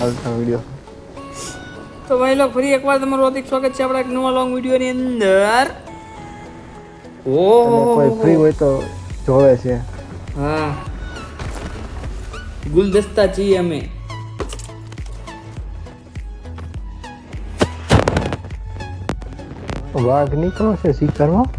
આજનો વિડિયો તો ભાઈ લોગ ફરી એકવાર તમારું હાર્દિક સ્વાગત છે આપણા એક નવા લોંગ વિડીયોની અંદર. અને કોઈ ફ્રી ઓહો હોય તો જોવે છે. હા, ગુલદસ્તા છીએ અમે. વાઘ નીકળો છે શિકારમાં.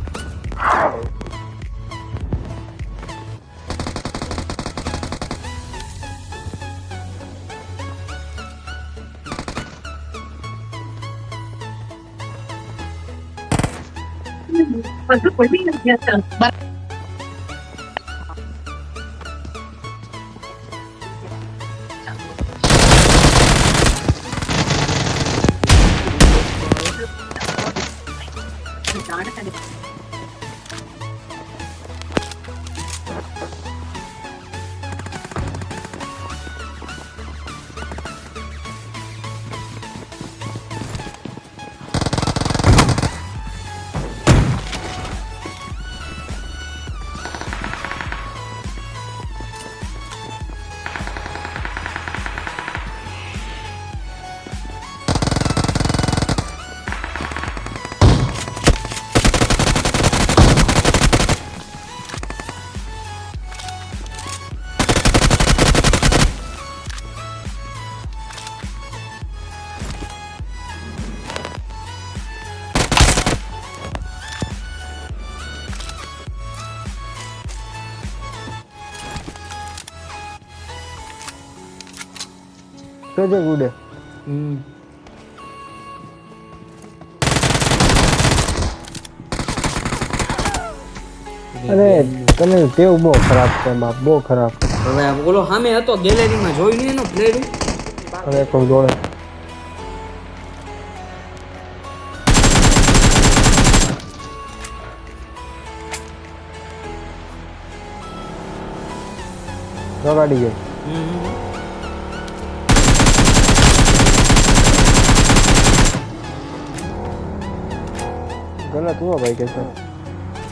કેજે ગુડે અરે તમે ટેવ બહુ ખરાબ છે બાપ, બહુ ખરાબ. હવે ઓલો સામે હતો ગેલેરીમાં જોઈ નહીં એનો પ્લેયર. અને કોઈ જોડે ગાડી ગઈ. ગલત હુआ ભાઈ કે છે.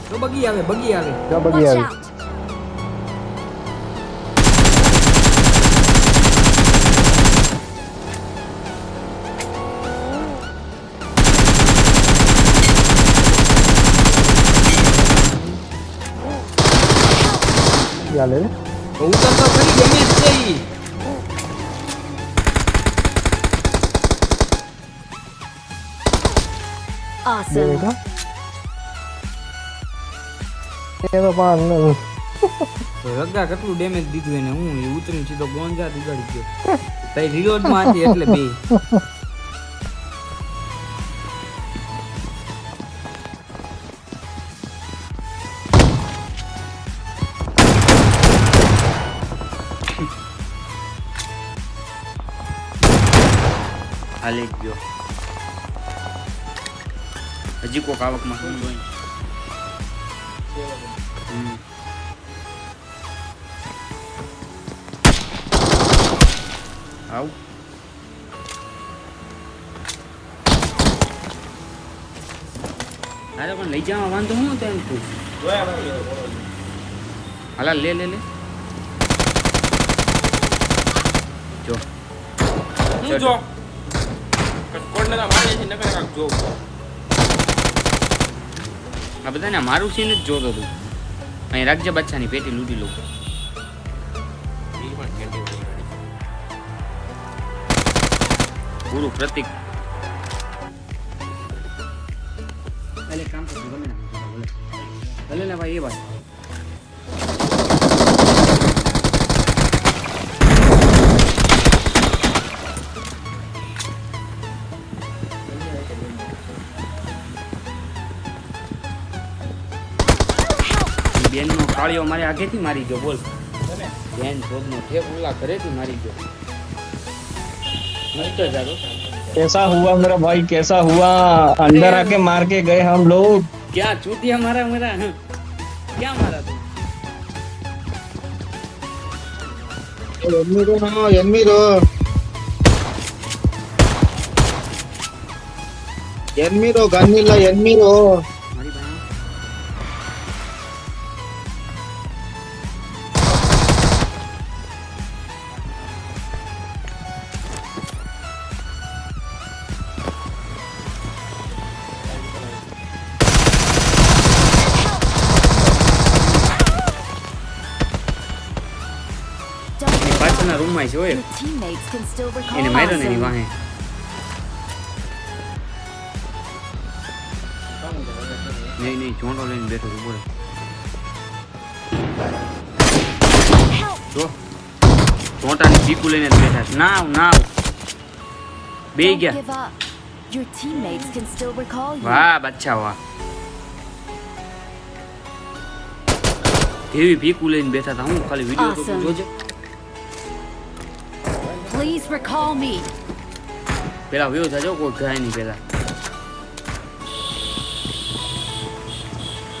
તો બગી આવે ક્યાં બગી આવી? ચાલે રે ઉતર તો ખરી ડેમેજ છે ઈ. બે બેટા એ તો પણ રગા કેટલું ડેમેજ દીધું એને. હું ઈ ઉતરીને સીધો ગોંજા ઉગાડી ગયો. તઈ રિલોડ માં હતી એટલે બે. હાલે ગયો. હજી કોક આવકમાં શું જોઈ. આવ અરે પણ લઈ જવા વાંધો હું તો એમ તું હાલા લે લે લે જો હું જો કોડને મારે છે નકર રાખજો. આ બધાને મારું સીન જ જોતો તું. અહીં રાખજે બચ્ચાની પેટી લૂટી લઉં. પૂરું પ્રતિક એટલે કામ કરજો ભલે ને ભાઈ. એ વાત બેન નો કાળિયો મારે આગેથી મારી ગયો. બોલ બેન શોધનો ઠેક હુમલા ઘરેથી મારી ગયો. મસ્ત જાતો. कैसा हुआ मेरा भाई, कैसा हुआ? अंदर आके मार के गए हम लोग. क्या चूतिया मारा मेरा? क्या मारा तू? ఎన్మిరో గన్నిలా ఎన్మిరో મારી ભાઈ આગળના રૂમમાં છે ઓય Your teammates can still recall. એને માર્યો ને એની Awesome. વાહે નહીં ચોંટો લઈને બેઠો છું બોલે જો ચોંટાની ચીકુ લઈને જ બેઠા છે નાવ બે Don't ગયા give up. Your teammates can still recall you. વાહ બચ્ચા વાહ કેવી ભીકુ લઈને બેઠા હતા હું ખાલી વિડીયો તો Awesome. જોજે Please recall me. પેલા વયો જાજો કોઈ ગાય નહીં પેલા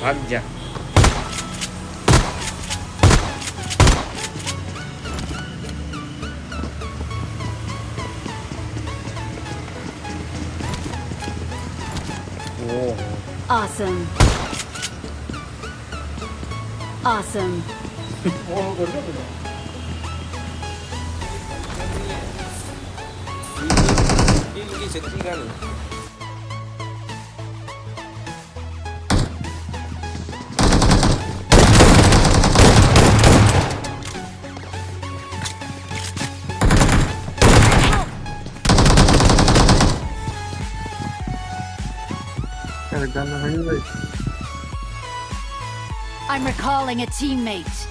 ભાગ જા Awesome. Awesome. I'm recalling a teammate.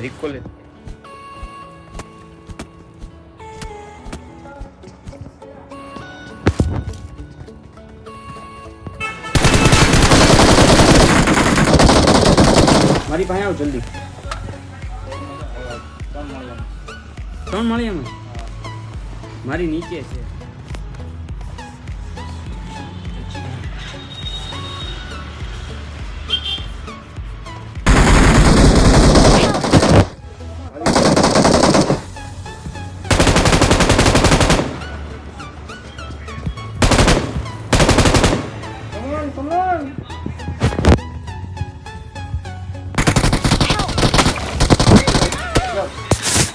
રિકોલે મારી પાસે આવ જલ્દી 3 મળી અમે મારી નીચે છે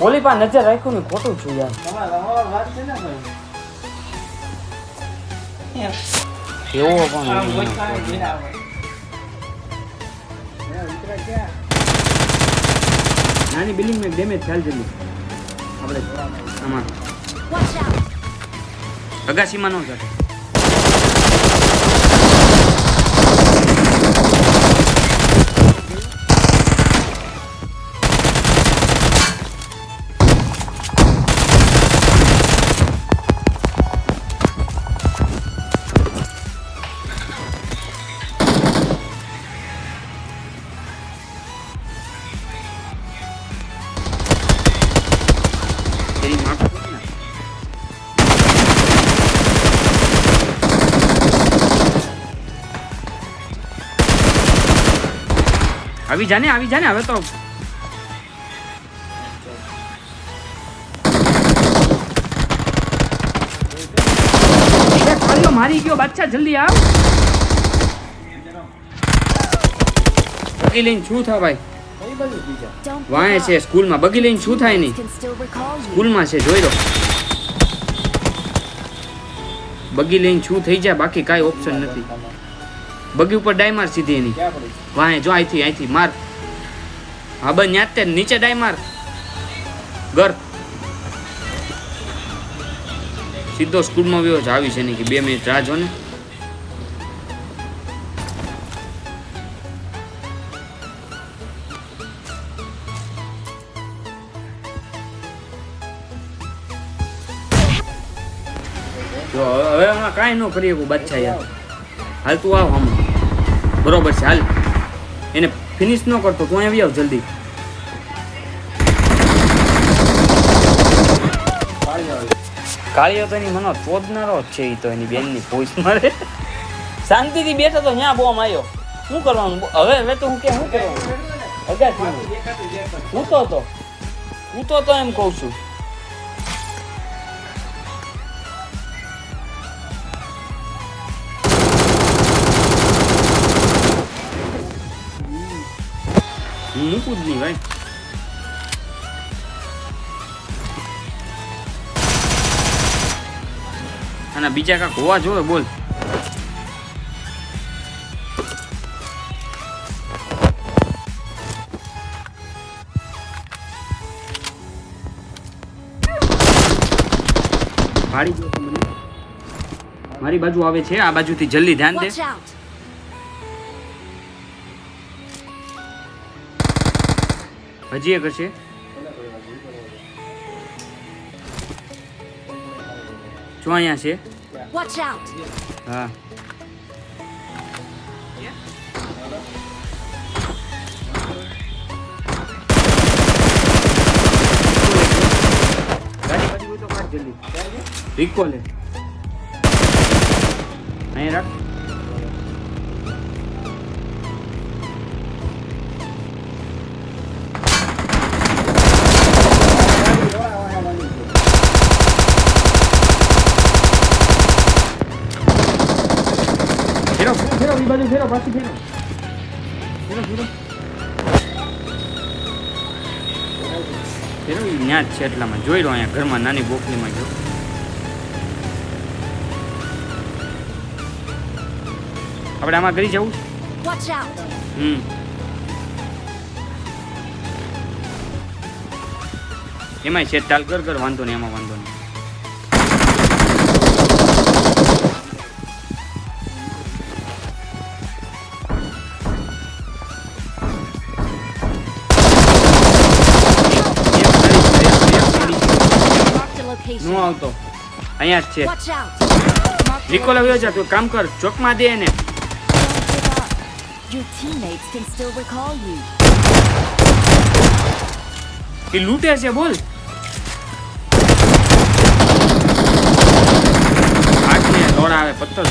ઓલી પા નજર રાખ્યું ને ખોટું છું યાર કેવો પણ નાની બિલ્ડિંગ માં ડેમેજ ચાલ જલ્દી આપણે આમાં Watch out. અગાસીમાં ન જતો તેરી માફ કર ને આવી જાને હવે તો ખાલીઓ મારી ગયો બચ્ચા જલ્દી આવ બગી લઈને શું થા ભાઈ Don't વાંહે give છે up. સ્કૂલમાં બગી લઈને શું થાય નહીં Can still recall you. સ્કૂલમાં છે જોઈ લો બગી લઈને શું થઈ જાય બાકી કાંઈ ઓપ્શન નથી બગી ઉપર ડાય માર સીધી એની વાંહે જો અહીંથી માર હા બસ ન્યા જ તે નીચે ડાય માર ઘર સીધો સ્કૂલમાં વ્યો જ આવી છે નહીં કે 2 મિનિટ રાહ જો ને જો હવે હમણાં કાંઈ ન કરી શકું બચ્ચા યાર હાલ તું આવ હમણાં બરોબર છે હાલ એને ફિનિશ ન કરતો તું આવી આવ જલ્દી કાળિયો તો એની મનો ચોદનારો જ છે. એ તો એની બેનની પોઈસ મારે શાંતિથી બેઠો તો ન્યા બોમ આવ્યો. શું કરવાનું હવે તો હું કે શું કરવાનું હું તો એમ કહું છું. હું મૂકું જ નહીં ભાઈ. અને બીજા કાંક હોવા જોવે બોલ. ભાડી જો મને મારી બાજુ આવે છે. આ બાજુથી જલ્દી ધ્યાન દે. Watch out! હજી એક હશે. જો અહીંયા છે. Watch out! હા રિકોલ અહીંયા રાખ. ફેરો ઈ બાજુ ફેરો પાછી ફેરો ઈ ન્યા જ છે. એટલામાં જોઈ લો અહીંયા ઘરમાં નાની બોકલીમાં જો. આપણે આમાં કરી જવું. Watch out! એમાંય છે ટાલ કર વાંધો નહીં. એમાં વાંધો નહીં. Marked a location. નો આવતો અહીંયા જ છે. Watch out! Marked a recall આવ્યો છે. તું કામ કર ચોકમાં દે એને. Don't give up. Your teammates can still recall you. એ લૂંટે છે બોલ. આખને દોડા આવે પત્તર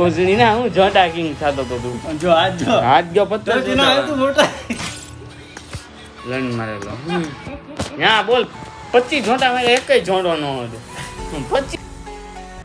ઓઝણી ના હું જોટા કિંગ થતો તો તું. જો હાથ ગયો પત્તર તેનો આવે તો મોટા લણ મારેલો. હા બોલ 25 જોટા મારે એક જોડો નો હતો 25